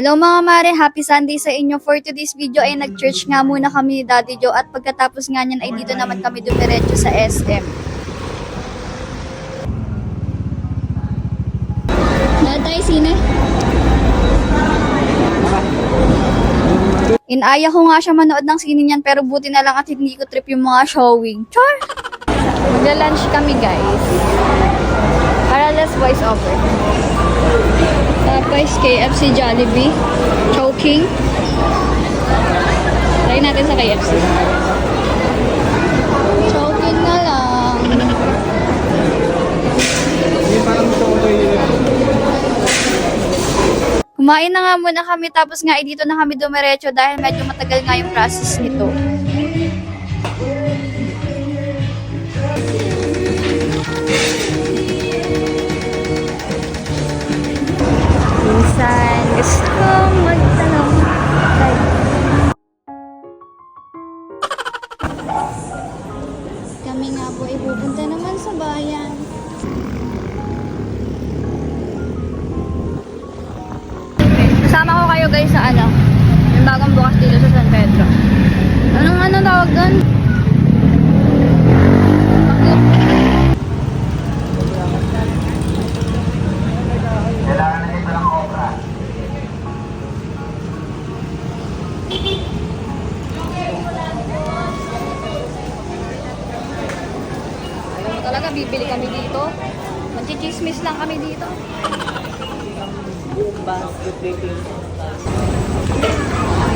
Hello mga mare, happy Sunday sa inyo. For today's video ay nag-church nga muna kami ni Daddy Joe at pagkatapos nga niyan ay dito naman kami dumiretso sa SM. Natay sine? Inaya ko nga siya manood ng sine niyan pero buti na lang at hindi ko trip yung mga showing. Char! Magla-lunch kami guys. Para less voice over. Tapos KFC Jollibee. Choking. Try natin sa KFC. Choking na lang. Kumain na nga muna kami tapos nga dito na kami dumiretso dahil medyo matagal nga yung process nito. Minsan gusto kong magtanong. Kami nga po ay pupunta naman sa bayan. Kasama ko kayo guys sa yung bagong bukas dito sa San Pedro. Anong tawag doon? Talaga bibili kami dito. Magchichismis lang kami dito.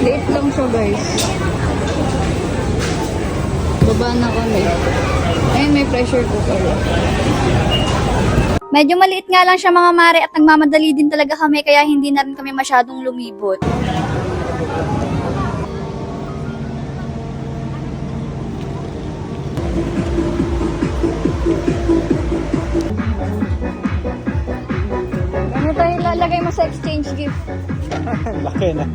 Late lang siya guys. Baba na kami. Ayun, may pressure cooker. Medyo maliit nga lang siya mga mare at nagmamadali din talaga kami kaya hindi na rin kami masyadong lumibot. Ano tayo ilalagay mo sa exchange gift? Laki na.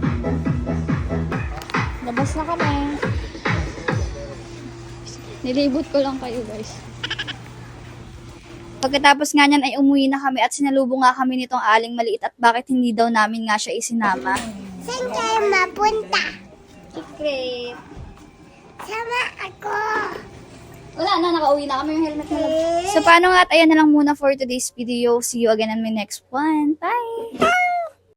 Labas na kami. Nilibot ko lang kayo guys. Pagkatapos nga niyan ay umuwi na kami at sinalubong nga kami nitong aling maliit at bakit hindi daw namin nga siya isinama. Saan kayo mapunta? Secret. Sama ako. Wala na, nakauwi na kami yung helmet na lang. So paano nga at ayan na lang muna for today's video. See you again on my next one. Bye!